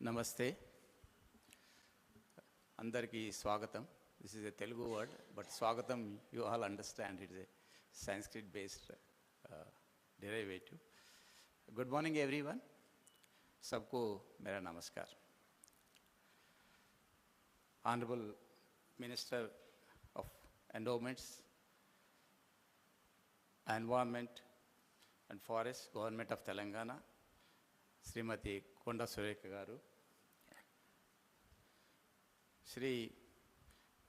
నమస్తే అందరికీ స్వాగతం. This is a Telugu word, but స్వాగతం you all understand it is a Sanskrit based derivative. Good morning everyone. सबको मेरा नमस्कार. Honorable Minister of Endowments, Environment and Forest, Government of Telangana, Srimati Konda Sureka garu, Shri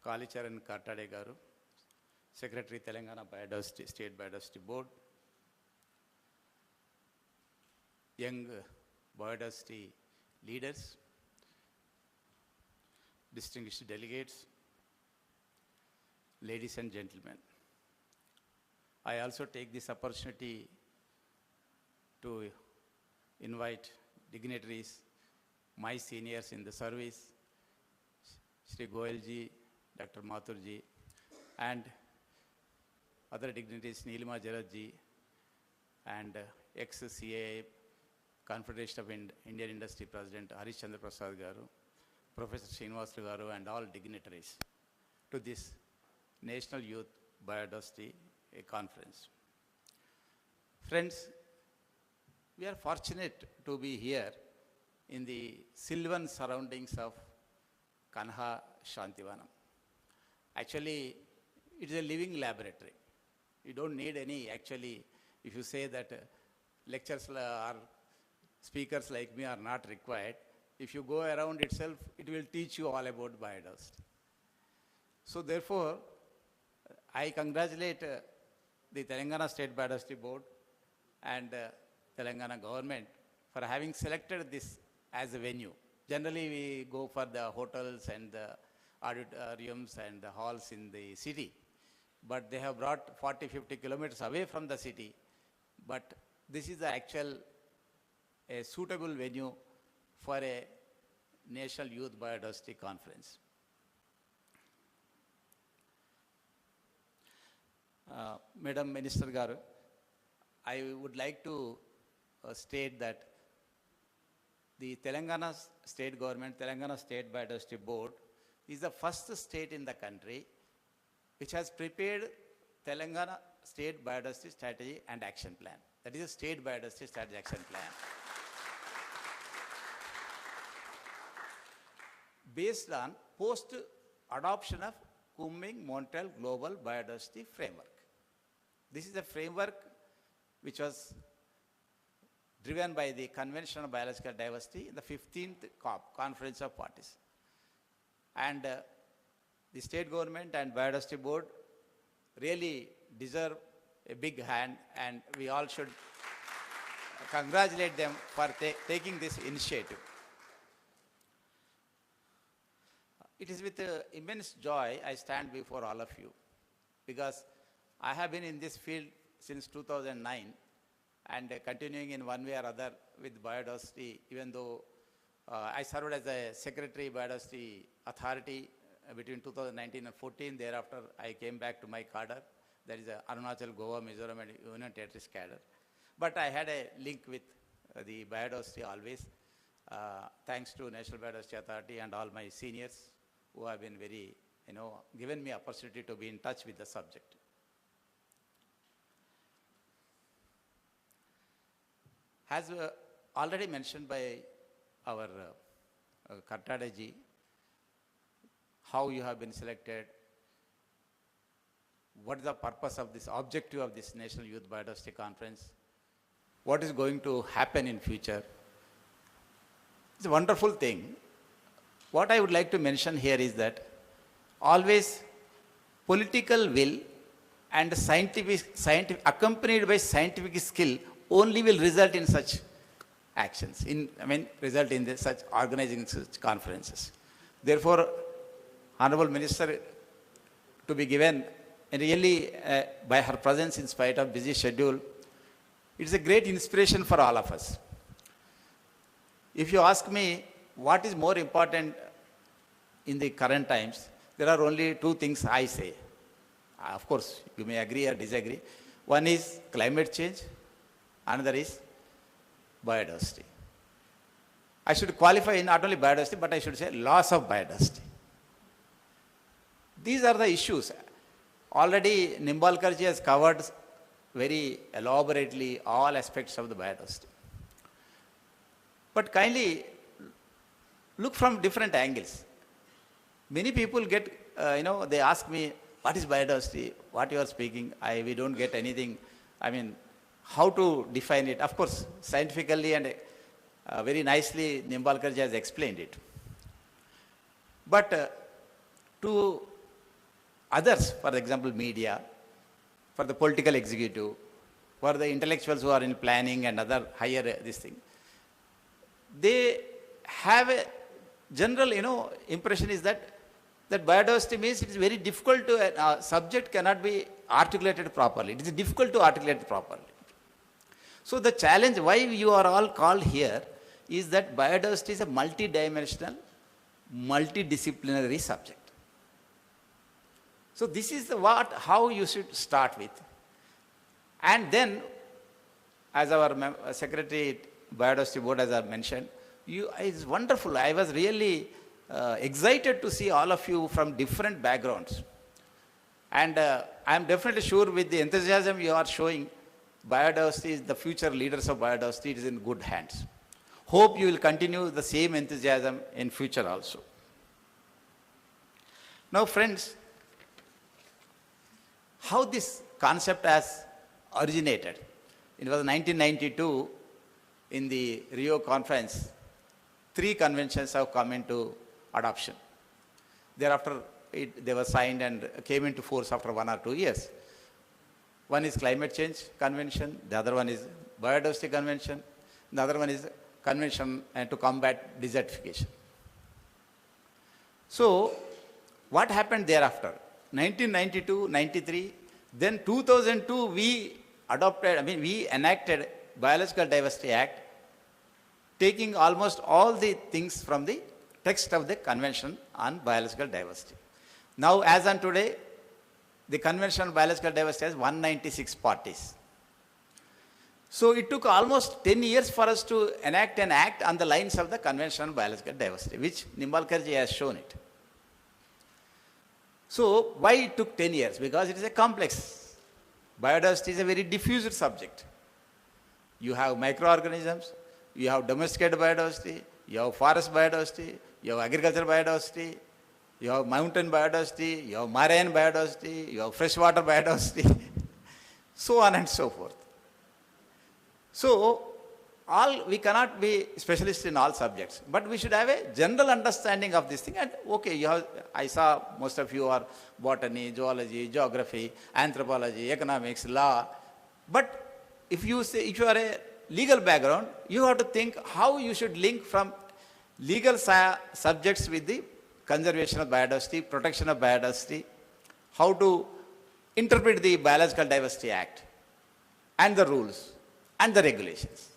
Kalicharan Kartade garu, Secretary Telangana Biodiversity, State Biodiversity Board, young biodiversity leaders, distinguished delegates, ladies and gentlemen. I also take this opportunity to invite dignitaries, my seniors in the service, Shri Goyal ji, Dr. Mathur ji, and other dignitaries, Neelima Jarad ji, and ex-CAA, Confederation of Indian Industry President Harish Chandra Prasad garu, Professor Srinivas garu, and all dignitaries to this National Youth Biodiversity Conference. Friends, we are fortunate to be here in the sylvan surroundings of Kanha Shantivanam. Actually, it is a living laboratory. You don't need any, actually, if you say that lectures or speakers like me are not required, if you go around itself, it will teach you all about biodiversity. So therefore, I congratulate the Telangana State Biodiversity Board and Telangana government for having selected this as a venue. Generally, we go for the hotels and the auditoriums and the halls in the city, but they have brought 40-50 kilometers away from the city. But this is the actual a suitable venue for a National Youth Biodiversity Conference. Madam Minister Garu, I would like to state that the Telangana state government, Telangana State Biodiversity Board, is the first state in the country which has prepared Telangana State Biodiversity Strategy and Action Plan. That is a State Biodiversity Strategy Action Plan. Based on post-adoption of Kunming-Montreal Global Biodiversity Framework. This is a framework which was driven by the Convention on Biological Diversity in the 15th COP, Conference of Parties. And the state government and Biodiversity Board really deserve a big hand, and we all should congratulate them for taking this initiative. It is with immense joy I stand before all of you, because I have been in this field since 2009 and continuing in one way or other with biodiversity, even though I served as a Secretary Biodiversity Authority between 2019 and 14. Thereafter, I came back to my cadre, that is Arunachal, Goa, Mizoram and Union Territories cadre. But I had a link with the biodiversity always, thanks to National Biodiversity Authority and all my seniors who have been very, given me opportunity to be in touch with the subject. As already mentioned by our Kartade ji, how you have been selected, what is the purpose of this, objective of this National Youth Biodiversity Conference, what is going to happen in future. It's a wonderful thing. What I would like to mention here is that always political will and scientific accompanied by scientific skill only will result in such actions, result in such organizing such conferences. Therefore, Honorable Minister to be given, and really by her presence in spite of busy schedule, it is a great inspiration for all of us. If you ask me what is more important in the current times, there are only two things I say. Of course, you may agree or disagree. One is climate change, another is biodiversity. I should qualify not only biodiversity, but I should say loss of biodiversity. These are the issues. Already Nimbalkarji has covered very elaborately all aspects of the biodiversity. But kindly look from different angles. Many people get, they ask me, what is biodiversity? What you are speaking? We don't get anything. I mean, how to define it? Of course, scientifically and very nicely Nimbalkarji has explained it. But to others, for example, media, for the political executive, for the intellectuals who are in planning and other higher this thing, they have a general, impression is that biodiversity means it is very difficult to, subject cannot be articulated properly. It is difficult to articulate properly. So the challenge why you are all called here is that biodiversity is a multidimensional, multidisciplinary subject. So this is how you should start with. And then, as our Secretary Biodiversity Board has mentioned, it's wonderful. I was really excited to see all of you from different backgrounds. And I am definitely sure with the enthusiasm you are showing, biodiversity is the future leaders of biodiversity. It is in good hands. Hope you will continue the same enthusiasm in future also. Now friends, how this concept has originated. It was 1992 in the Rio conference. 3 conventions have come into adoption. Thereafter, they were signed and came into force after 1 or 2 years. One is climate change convention, the other one is biodiversity convention, the other one is convention to combat desertification. So, what happened thereafter? 1992, 93, then 2002 we enacted Biological Diversity Act, taking almost all the things from the text of the Convention on Biological Diversity. Now, as on today, the Convention on Biological Diversity has 196 parties. So, it took almost 10 years for us to enact an act on the lines of the Convention on Biological Diversity, which Nimbalkarji has shown it. So, why it took 10 years? Because it is a complex. Biodiversity is a very diffused subject. You have microorganisms, you have domesticated biodiversity, you have forest biodiversity, you have agricultural biodiversity, you have mountain biodiversity, you have marine biodiversity, you have freshwater biodiversity, so on and so forth. So, we cannot be specialists in all subjects, but we should have a general understanding of this thing. And okay, I saw most of you are botany, zoology, geography, anthropology, economics, law. But if you are a legal background, you have to think how you should link from legal subjects with the conservation of biodiversity, protection of biodiversity, how to interpret the Biological Diversity Act and the rules and the regulations.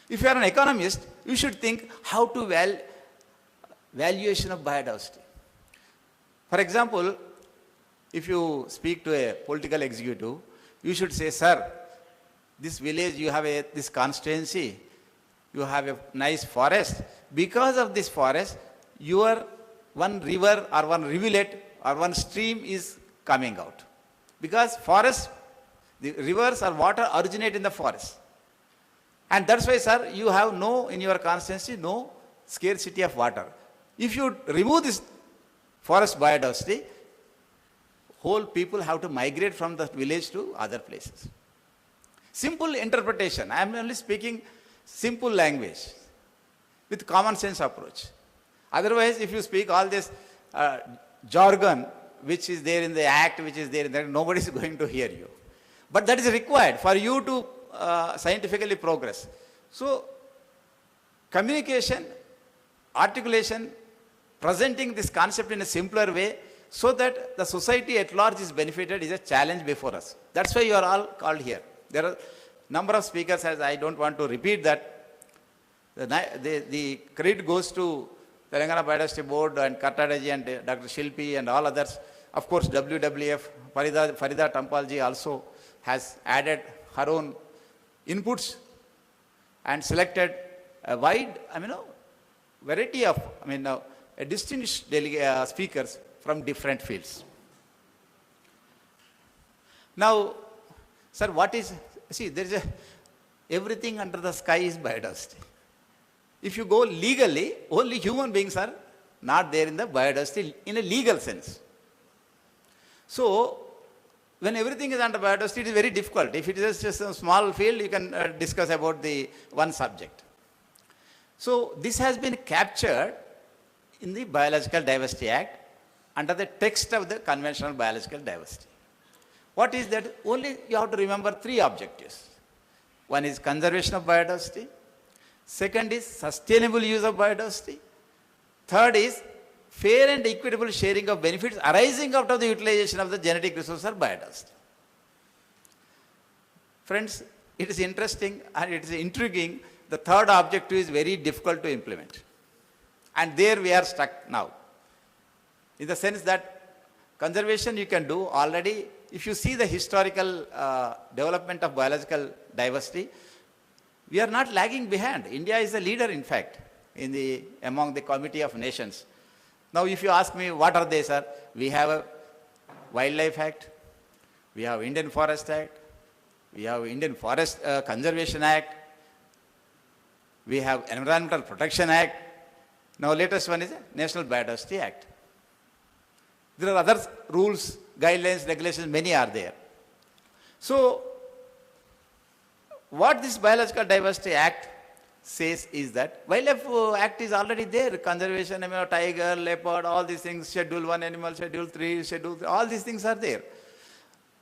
If you are an economist, you should think how to valuation of biodiversity. For example, if you speak to a political executive, you should say, sir, this village, you have this constituency, you have a nice forest. Because of this forest, your one river or one rivulet or one stream is coming out. Because forest, the rivers or water originate in the forest. And that's why, sir, you have in your constituency, no scarcity of water. If you remove this forest biodiversity, whole people have to migrate from the village to other places. Simple interpretation. I am only speaking simple language with common sense approach. Otherwise, if you speak all this jargon, which is there in the act, which is there in there, nobody is going to hear you. But that is required for you to scientifically progress. So, communication, articulation, presenting this concept in a simpler way so that the society at large is benefited is a challenge before us. That's why you are all called here. There are number of speakers, as I don't want to repeat that. The credit goes to Telangana Biodiversity Board and Kartadaji and Dr. Shilpi and all others. Of course, WWF, Farida Tampalji also has added her own inputs and selected a wide, variety of, distinguished speakers from different fields. Now, sir, there is everything under the sky is biodiversity. If you go legally, only human beings are not there in the biodiversity in a legal sense. So, when everything is under biodiversity, it is very difficult. If it is just a small field, you can discuss about the one subject. So, this has been captured in the Biological Diversity Act under the text of the Conventional Biological Diversity. What is that? Only you have to remember three objectives. One is conservation of biodiversity. Second is sustainable use of biodiversity. Third is fair and equitable sharing of benefits arising out of the utilization of the genetic resource or biodiversity. Friends, it is interesting and it is intriguing. The third objective is very difficult to implement. And there we are stuck now. In the sense that conservation you can do already. If you see the historical development of biological diversity, we are not lagging behind. India is a leader, in fact, among the Committee of Nations. Now, if you ask me, what are they, sir? We have a Wildlife Act, we have Indian Forest Act, we have Indian Forest Conservation Act, we have Environmental Protection Act. Now, latest one is the National Biodiversity Act. There are other rules, guidelines, regulations, many are there. So, what this Biological Diversity Act says is that Wildlife Act is already there. Conservation, tiger, leopard, all these things, Schedule 1 animal, Schedule 3, Schedule 3, all these things are there.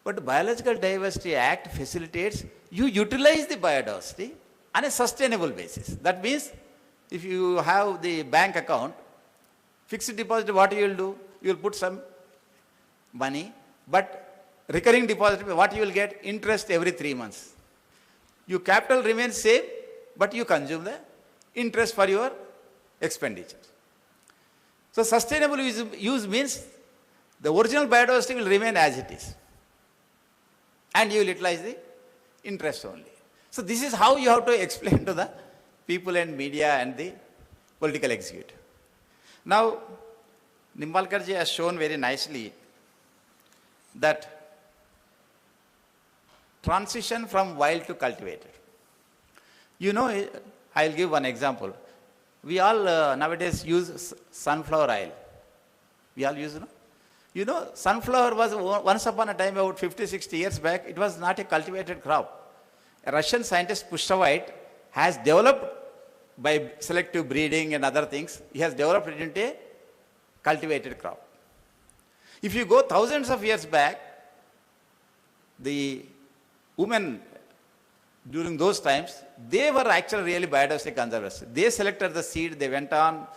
But Biological Diversity Act facilitates you utilize the biodiversity on a sustainable basis. That means if you have the bank account, fixed deposit, what you will do? You will put some money, but recurring deposit, what you will get? Interest every 3 months. Your capital remains same, but you consume the interest for your expenditure. So sustainable use means the original biodiversity will remain as it is. And you will utilize the interest only. So this is how you have to explain to the people and media and the political executive. Now, Nimbalkarji has shown very nicely that transition from wild to cultivated. You know, I'll give one example. We all nowadays use sunflower oil. We all use, You know, sunflower was once upon a time, about 50, 60 years back, it was not a cultivated crop. A Russian scientist, Pushtovite, has developed by selective breeding and other things, he has developed it into a cultivated crop. If you go thousands of years back, the women during those times, they were actually really biodiversity conservers. They selected the seed, they went on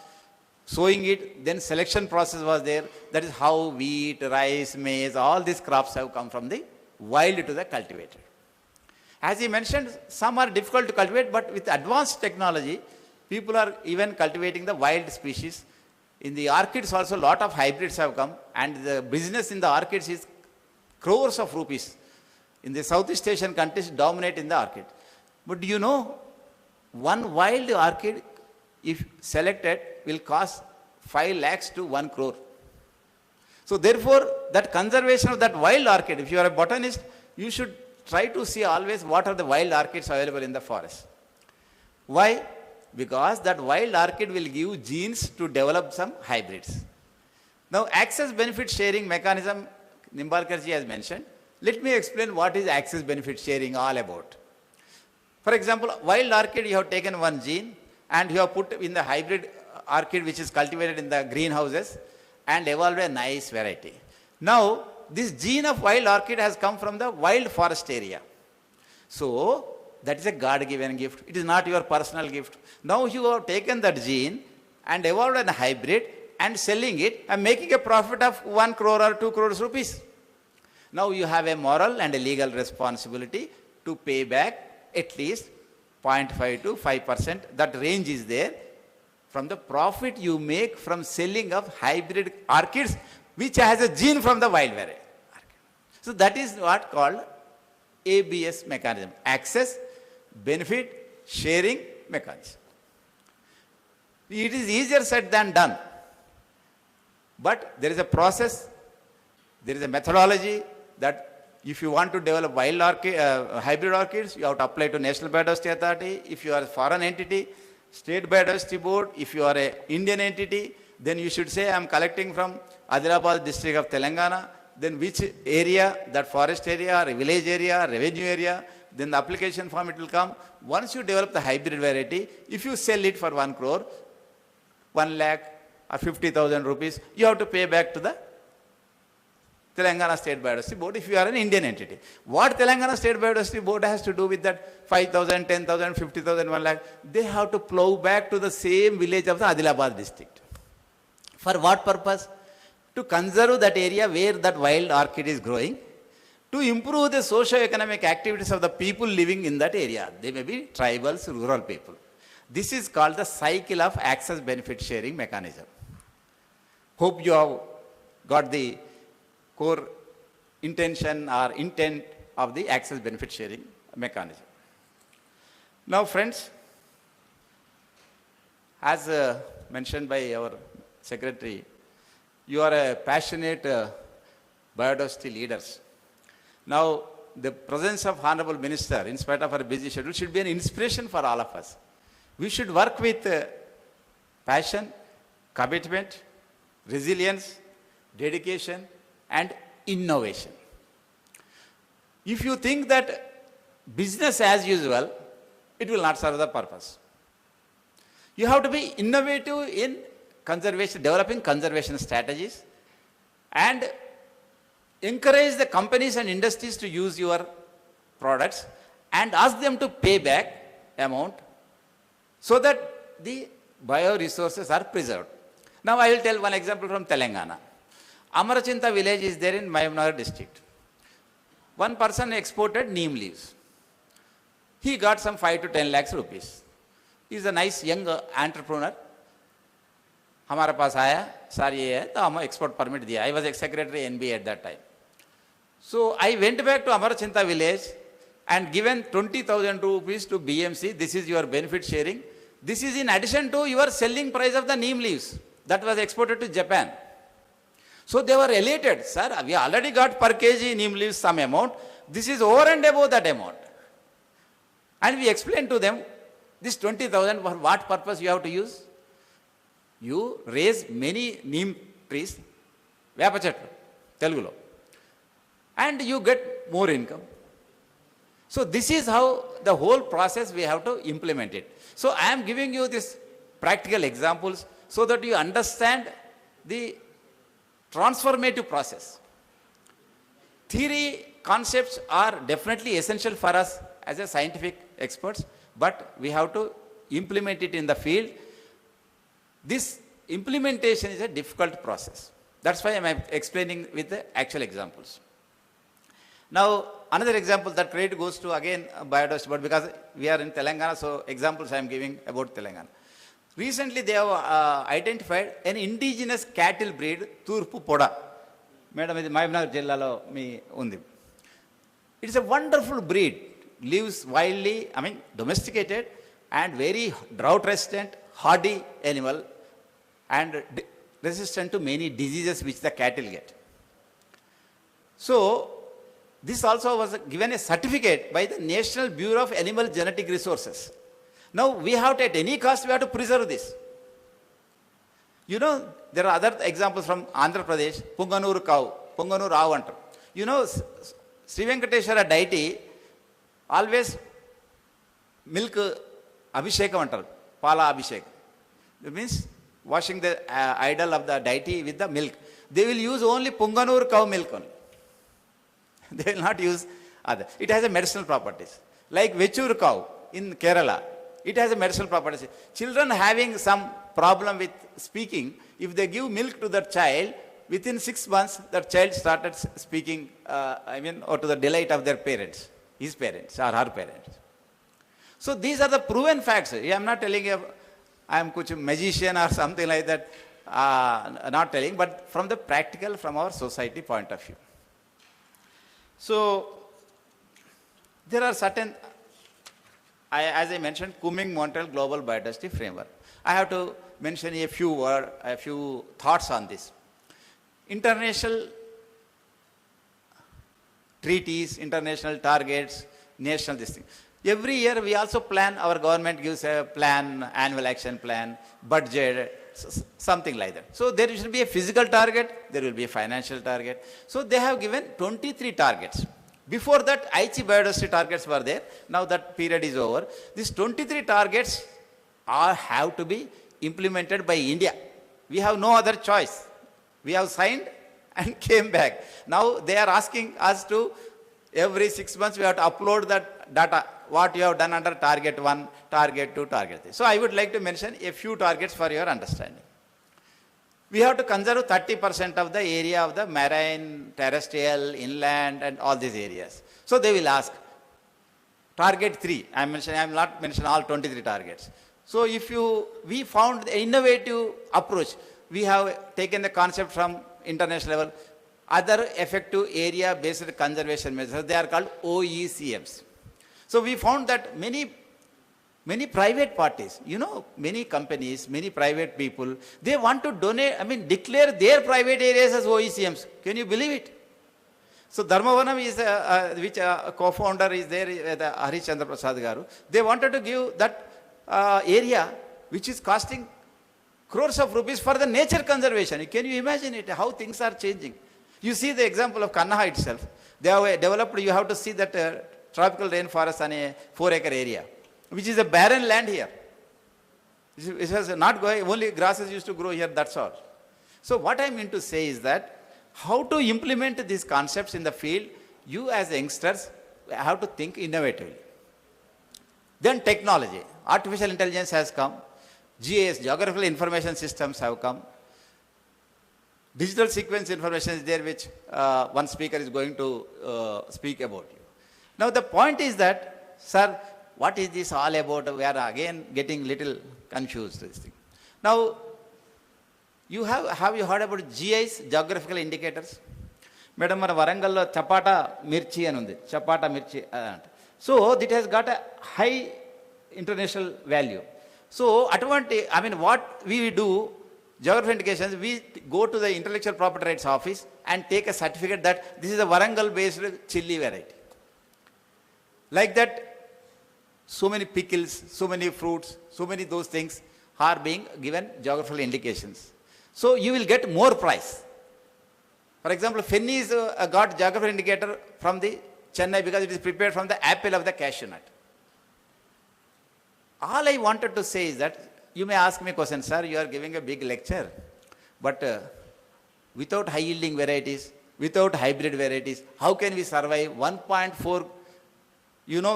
sowing it, then selection process was there. That is how wheat, rice, maize, all these crops have come from the wild to the cultivated. As he mentioned, some are difficult to cultivate, but with advanced technology, people are even cultivating the wild species. In the orchids also, a lot of hybrids have come, and the business in the orchids is crores of rupees. In the Southeast Asian countries, dominate in the orchid. But do you know, one wild orchid, if selected, will cost 5 lakhs to 1 crore. So therefore, that conservation of that wild orchid, if you are a botanist, you should try to see always what are the wild orchids available in the forest. Why? Because that wild orchid will give genes to develop some hybrids. Now, access benefit sharing mechanism, Nimbalkarji has mentioned. Let me explain what is access benefit sharing all about. For example, wild orchid, you have taken one gene and you have put in the hybrid orchid which is cultivated in the greenhouses and evolved a nice variety. Now, this gene of wild orchid has come from the wild forest area. So, that is a God-given gift. It is not your personal gift. Now, you have taken that gene and evolved a hybrid and selling it and making a profit of 1 crore or 2 crores rupees. Now you have a moral and a legal responsibility to pay back at least 0.5 to 5%. That range is there from the profit you make from selling of hybrid orchids which has a gene from the wild variety. So that is what called ABS mechanism, access benefit sharing mechanism. It is easier said than done. But there is a process, there is a methodology that if you want to develop wild hybrid orchids, you have to apply to National Biodiversity Authority. If you are a foreign entity, State Biodiversity Board. If you are an Indian entity, then you should say, I am collecting from Adilabad district of Telangana. Then which area, that forest area, or village area, revenue area, then the application form it will come. Once you develop the hybrid variety, if you sell it for 1 crore, 1 lakh or 50,000 rupees, you have to pay back to the Telangana State Biodiversity Board if you are an Indian entity. What Telangana State Biodiversity Board has to do with that 5,000, 10,000, 50,000, 1 lakh? They have to plow back to the same village of the Adilabad district. For what purpose? To conserve that area where that wild orchid is growing, to improve the socio-economic activities of the people living in that area. They may be tribals, rural people. This is called the cycle of access benefit sharing mechanism. Hope you have got the core intention or intent of the access benefit sharing mechanism. Now friends, as mentioned by our secretary, you are a passionate biodiversity leaders. Now, the presence of Honorable Minister, in spite of our busy schedule, should be an inspiration for all of us. We should work with passion, commitment, resilience, dedication, and innovation. If you think that business as usual, it will not serve the purpose. You have to be innovative in conservation, developing conservation strategies, and encourage the companies and industries to use your products and ask them to pay back amount so that the bioresources are preserved. Now I will tell one example from Telangana. Amarachinta village is there in Mayamnagar district. One person exported neem leaves. He got some 5 to 10 lakhs rupees. He is a nice young entrepreneur. हमारे पास आया sir ये है तो हम export permit दिया. I was a secretary NBA at that time. So I went back to Amarachinta village and given 20,000 rupees to BMC. This is your benefit sharing. This is in addition to your selling price of the neem leaves that was exported to Japan. So they were elated. Sir, we already got per kg neem leaves some amount. This is over and above that amount. And we explained to them, this 20,000 for what purpose you have to use? You raise many neem trees, వేప చెట్లు తెలుగులో, and you get more income. So this is how the whole process we have to implement it. So I am giving you this practical examples so that you understand the transformative process. Theory concepts are definitely essential for us as a scientific experts, but we have to implement it in the field. This implementation is a difficult process. That's why I am explaining with the actual examples. Now, another example that credit goes to again biodiversity, but because we are in Telangana, so examples I am giving about Telangana. Recently, they have identified an indigenous cattle breed, Turpu Poda. Madam, ఇది మహబూబ్నగర్ జిల్లాలో మీ ఉంది. It's a wonderful breed, lives wildly, domesticated and very drought resistant, hardy animal and resistant to many diseases which the cattle get. So, this also was given a certificate by the National Bureau of Animal Genetic Resources. Now, we have to, at any cost, we have to preserve this. You know, there are other examples from Andhra Pradesh, Punganuru cow, Punganuru Avantar. You know, Sri Venkateswara deity always milk abhishekam antaru, pala abhishekam. It means washing the idol of the deity with the milk. They will use only Punganuru cow milk only. They will not use other. It has a medicinal properties. Like Vechur cow in Kerala, it has a medicinal properties. Children having some problem with speaking, if they give milk to their child, within 6 months, that child started speaking, or to the delight of their parents, his parents or her parents. So these are the proven facts. I am not telling you I am a magician or something like that, not telling, but from the practical, from our society point of view. So there are certain as I mentioned, Kunming-Montreal Global Biodiversity Framework. I have to mention a few thoughts on this. International treaties, international targets, national this thing. Every year we also plan, our government gives a plan, annual action plan, budget, something like that. So there should be a physical target, there will be a financial target. So they have given 23 targets. Before that, Aichi biodiversity targets were there. Now that period is over. These 23 targets have to be implemented by India. We have no other choice. We have signed and came back. Now they are asking us to, every 6 months we have to upload that data, what you have done under target 1, target 2, target 3. So I would like to mention a few targets for your understanding. We have to conserve 30% of the area of the marine, terrestrial, inland, and all these areas. So they will ask, target 3, I am not mentioning all 23 targets. So we found the innovative approach. We have taken the concept from international level, other effective area-based conservation measures, they are called OECMs. So we found that many private parties, many companies, many private people, they want to declare their private areas as OECMs. Can you believe it? So Dharmavanam is, which co-founder is there, Harish Chandra Prasad Garu. They wanted to give that area which is costing crores of rupees for the nature conservation. Can you imagine it, how things are changing? You see the example of Kannaha itself. They have developed, you have to see that tropical rainforest on a 4-acre area, which is a barren land here. It has not going, only grasses used to grow here, that's all. So what I mean to say is that how to implement these concepts in the field, you as youngsters have to think innovatively. Then technology, artificial intelligence has come, GIS, geographical information systems have come, digital sequence information is there, which one speaker is going to speak about you. Now the point is that, sir, what is this all about? We are again getting little confused this thing. Now, have you heard about GIs, geographical indicators? Madam, మన వరంగల్లో చపాటా మిర్చి అని ఉంది, చపాటా మిర్చి అంట. So it has got a high international value. So what we do, geographical indications, we go to the intellectual property rights office and take a certificate that this is a Warangal based chili variety. Like that, so many pickles, so many fruits, so many those things are being given geographical indications. So you will get more price. For example, Fenny is got geographical indicator from the Chennai because it is prepared from the apple of the cashew nut. All I wanted to say is that, you may ask me a question, sir, you are giving a big lecture, but without high yielding varieties, without hybrid varieties, how can we survive 1.4,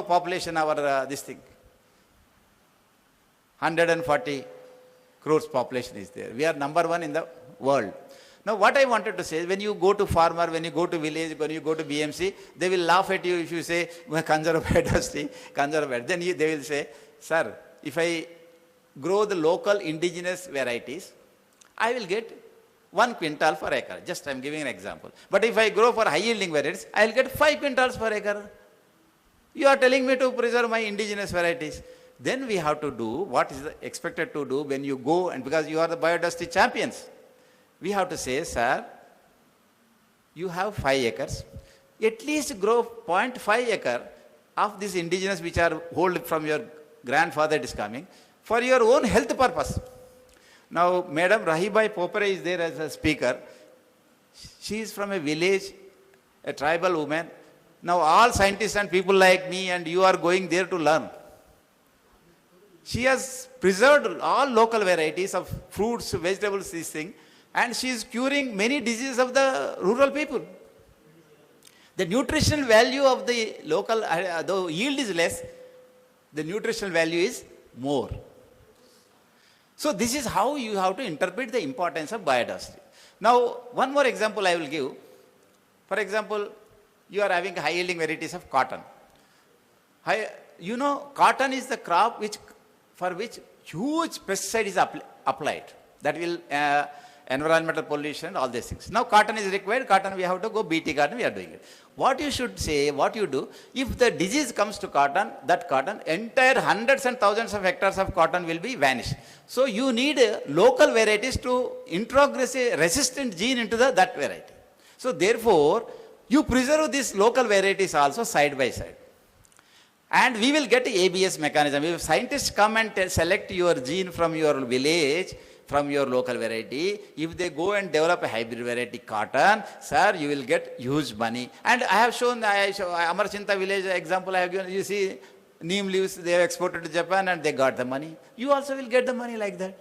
population our this thing? 140 crores population is there. We are number 1 in the world. Now what I wanted to say is, when you go to farmer, when you go to village, when you go to BMC, they will laugh at you if you say, conserve biodiversity, conserve biodiversity. Then they will say, sir, if I grow the local indigenous varieties, I will get 1 quintal per acre. Just I am giving an example. But if I grow for high yielding varieties, I will get 5 quintals per acre. You are telling me to preserve my indigenous varieties. Then we have to do what is expected to do when you go, and because you are the biodiversity champions, we have to say, sir, you have 5 acres, at least grow 0.5 acre of this indigenous which are hold from your grandfather is coming for your own health purpose. Now, Madam Rahibai Popere is there as a speaker. She is from a village, a tribal woman. Now, all scientists and people like me and you are going there to learn. She has preserved all local varieties of fruits, vegetables, this thing, and she is curing many diseases of the rural people. The nutritional value of the local, the yield is less, the nutritional value is more. So this is how you have to interpret the importance of biodiversity. Now, one more example I will give. For example, you are having high yielding varieties of cotton. Cotton is the crop for which huge pesticide is applied. That will environmental pollution, all these things. Now cotton is required, cotton we have to go BT cotton, we are doing it. What you should say, what you do, if the disease comes to cotton, that cotton, entire hundreds and thousands of hectares of cotton will be vanished. So you need local varieties to introgress a resistant gene into that variety. So therefore, you preserve these local varieties also side by side. And we will get ABS mechanism. If scientists come and select your gene from your village, from your local variety, if they go and develop a hybrid variety cotton, sir, you will get huge money. And I have shown, Amarchinta village example I have given, you see, neem leaves, they have exported to Japan and they got the money. You also will get the money like that.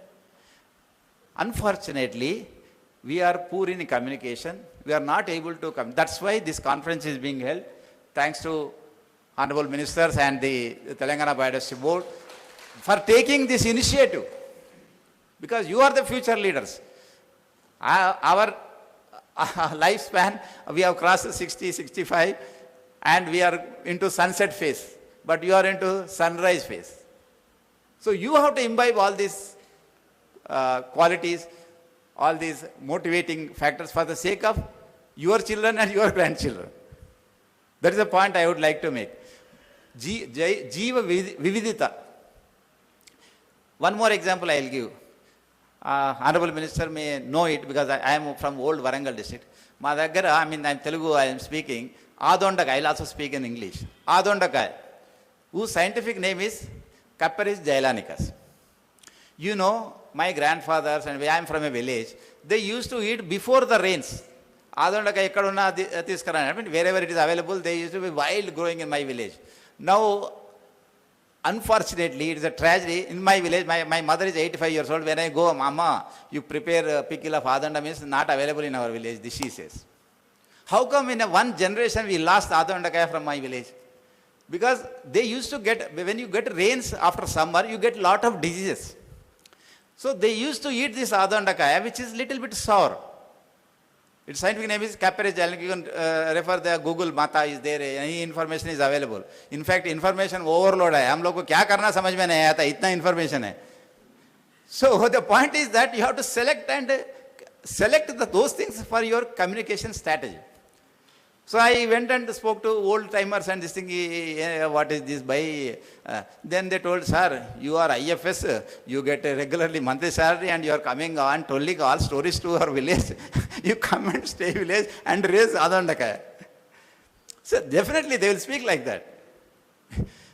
Unfortunately, we are poor in communication. We are not able to come. That's why this conference is being held. Thanks to Honorable Ministers and the Telangana Biodiversity Board for taking this initiative. Because you are the future leaders. Our lifespan, we have crossed 60, 65, and we are into sunset phase. But you are into sunrise phase. So you have to imbibe all these qualities, all these motivating factors for the sake of your children and your grandchildren. That is the point I would like to make. Jiva Vividita. One more example I will give. Honorable Minister may know it because I am from old Warangal district. Ma daggara, I am Telugu, I am speaking. Adondakai, I will also speak in English. Adondakai, whose scientific name is Capparis jailanicus. You know, my grandfathers, and I am from a village, they used to eat before the rains. Adondakai ekkadunna tiskarani. I mean, wherever it is available, they used to be wild growing in my village. Now, unfortunately, it is a tragedy. In my village, my mother is 85 years old. When I go, Mama, you prepare a pickle of Adonda, means not available in our village, she says. How come in one generation we lost Adondakaya from my village? Because they used to get, when you get rains after summer, you get lot of diseases. So they used to eat this Adondakaya, which is little bit sour. Its scientific name is Capparis jailanicus. You can refer the Google Mata is there. Any information is available. In fact, information overload है. हम लोग को क्या करना समझ में नहीं आता. इतना information है. So the point is that you have to select those things for your communication strategy. So I went and spoke to old timers and this thing, what is this by? Then they told, sir, you are IFS, you get a regularly monthly salary and you are coming on telling all stories to our village. You come and stay village and raise Adondakaya. So definitely they will speak like that.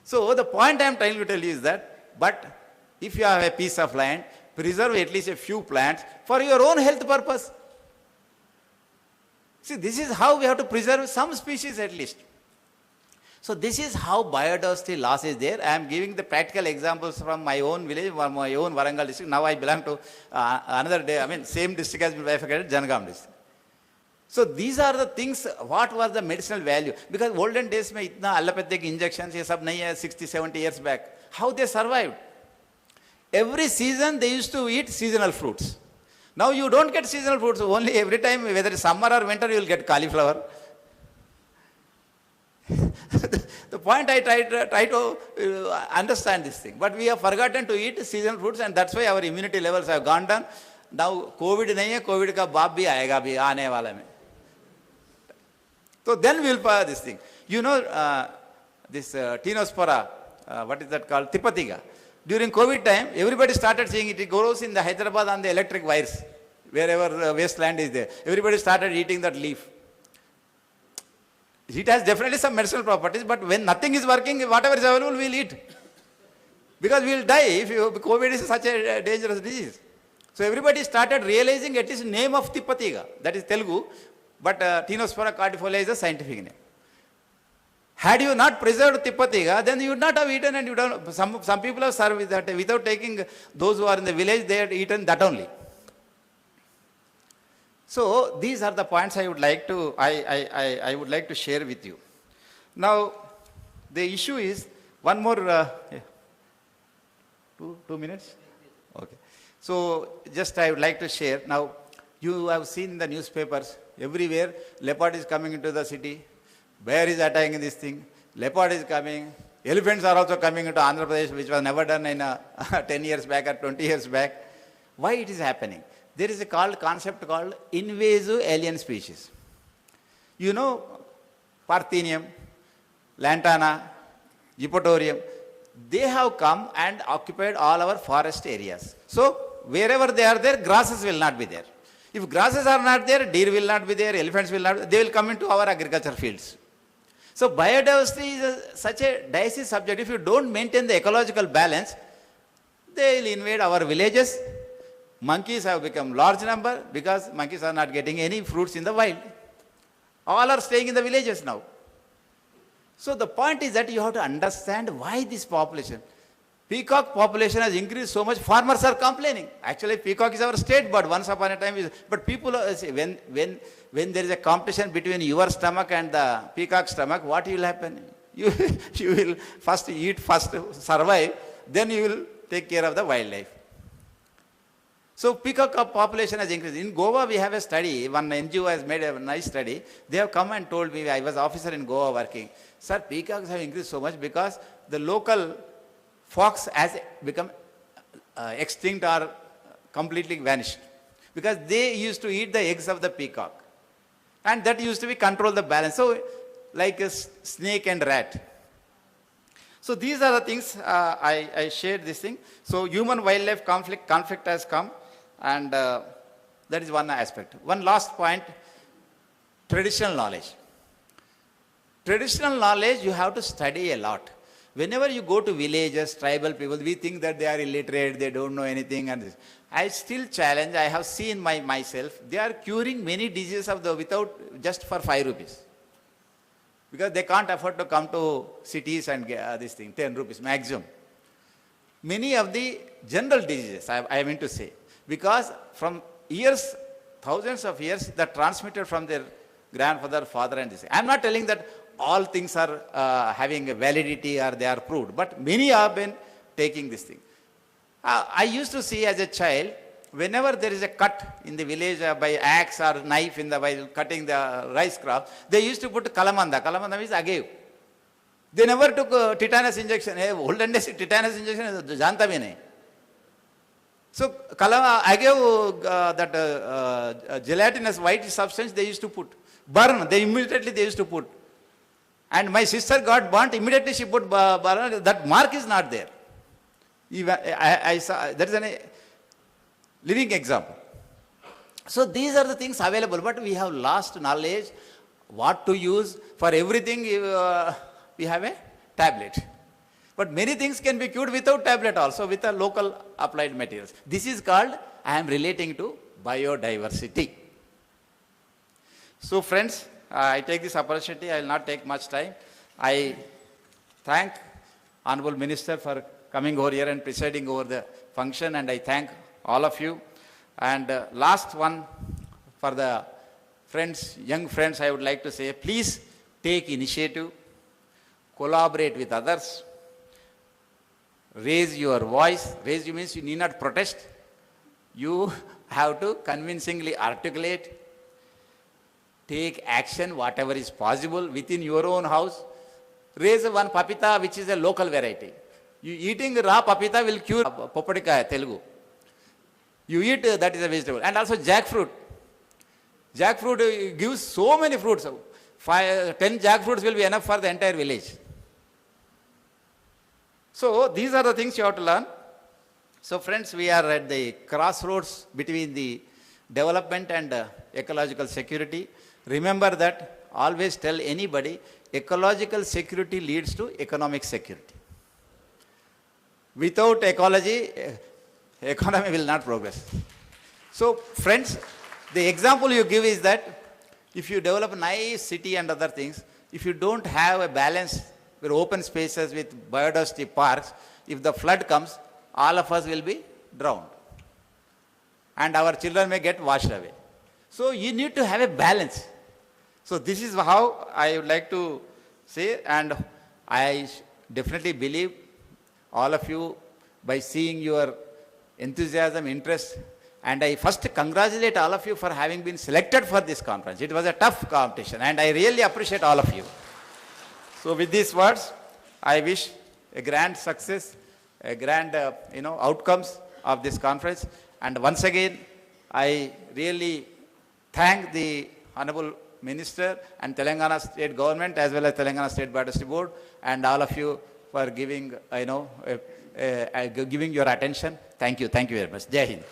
So the point I am trying to tell you is that, but if you have a piece of land, preserve at least a few plants for your own health purpose. See, this is how we have to preserve some species at least. So this is how biodiversity loss is there. I am giving the practical examples from my own village, from my own Warangal district. Now I belong to another day, same district as bifurcated, Janagaon district. So these are the things, what was the medicinal value? Because olden days, mein itna allopathic injections, ye sab nahi hai, 60, 70 years back. How they survived? Every season they used to eat seasonal fruits. Now you don't get seasonal fruits, only every time, whether it's summer or winter, you will get cauliflower. The point I try to understand this thing, but we have forgotten to eat seasonal fruits and that's why our immunity levels have gone down. Now COVID nahi hai, COVID ka baap bhi aayega bhi, aane wala mein. So then we will pass this thing. You know, this Tinospora, what is that called? Tipatiga. During COVID time, everybody started seeing it. It grows in the Hyderabad on the electric wires, wherever wasteland is there. Everybody started eating that leaf. It has definitely some medicinal properties, but when nothing is working, whatever is available, we will eat. Because we will die if COVID is such a dangerous disease. So everybody started realizing at least name of Tipatiga, that is Telugu, but Tinospora cardifolia is the scientific name. Had you not preserved Tipatiga, then you would not have eaten, and you don't. Some people have served that without taking those who are in the village, they had eaten that only. So these are the points I would like to share with you. Now the issue is one more 2 minutes. Okay. So just I would like to share. Now you have seen in the newspapers everywhere leopard is coming into the city. Bear is attacking this thing, leopard is coming, elephants are also coming into Andhra Pradesh, which was never done in 10 years back or 20 years back. Why it is happening? there is a concept called invasive alien species. You know, Parthenium, Lantana, Eupatorium, they have come and occupied all our forest areas. So, wherever they are there, grasses will not be there. If grasses are not there, deer will not be there, elephants will not, they will come into our agriculture fields. So, biodiversity is such a dicey subject. If you don't maintain the ecological balance, they will invade our villages. Monkeys have become large number because monkeys are not getting any fruits in the wild. All are staying in the villages now. So the point is that you have to understand why this population. Peacock population has increased so much, farmers are complaining. Actually, peacock is our state bird once upon a time. But people, when there is a competition between your stomach and the peacock stomach, what will happen? You will first eat, first survive, then you will take care of the wildlife. So peacock population has increased. In Goa, we have a study. One NGO has made a nice study. They have come and told me, I was officer in Goa working. Sir, peacocks have increased so much because the local fox has become extinct or completely vanished. Because they used to eat the eggs of the peacock. And that used to be control the balance. So like a snake and rat. So these are the things I shared this thing. So human-wildlife conflict has come. And that is one aspect. One last point, traditional knowledge. Traditional knowledge, you have to study a lot. Whenever you go to villages, tribal people, we think that they are illiterate, they don't know anything. And this. I still challenge, I have seen myself, they are curing many diseases without just for 5 rupees. Because they can't afford to come to cities and get this thing, 10 rupees maximum. Many of the general diseases, I mean to say, because from years, thousands of years, that transmitted from their grandfather, father and this. I am not telling that all things are having a validity or they are proved, but many have been taking this thing. I used to see as a child, whenever there is a cut in the village by axe or knife while cutting the rice crop, they used to put kalamanda. Kalamanda means agave. They never took tetanus injection. Olden days tetanus injection is janta bhi nahi. So agave, that gelatinous white substance they used to put. Burn, immediately they used to put. And my sister got burnt, immediately she put burn, that mark is not there. I saw, that is a living example. So these are the things available, but we have lost knowledge, what to use. For everything, we have a tablet. But many things can be cured without tablet also, with a local applied materials. This is called, I am relating to biodiversity. So friends, I take this opportunity, I will not take much time. I thank Honorable Minister for coming over here and presiding over the function, and I thank all of you. And last one, for the friends, young friends, I would like to say, please take initiative, collaborate with others, raise your voice. Raise you means you need not protest. You have to convincingly articulate, take action, whatever is possible within your own house. Raise one papita, which is a local variety. You eating raw papita will cure popadika, Telugu. You eat, that is a vegetable. And also jackfruit. Jackfruit gives so many fruits. 10 jackfruits will be enough for the entire village. So these are the things you have to learn. So friends, we are at the crossroads between the development and ecological security. Remember that, always tell anybody, ecological security leads to economic security. Without ecology, economy will not progress. So friends, the example you give is that if you develop a nice city and other things, if you don't have a balance with open spaces with biodiversity parks, if the flood comes, all of us will be drowned. And our children may get washed away. So you need to have a balance. So this is how I would like to say, and I definitely believe all of you, by seeing your enthusiasm, interest, and I first congratulate all of you for having been selected for this conference. It was a tough competition, and I really appreciate all of you. So with these words, I wish a grand success, a grand outcomes of this conference. And once again, I really thank the Honorable Minister and Telangana State Government as well as Telangana State Biodiversity Board and all of you for giving, giving your attention. Thank you very much. Jai Hind.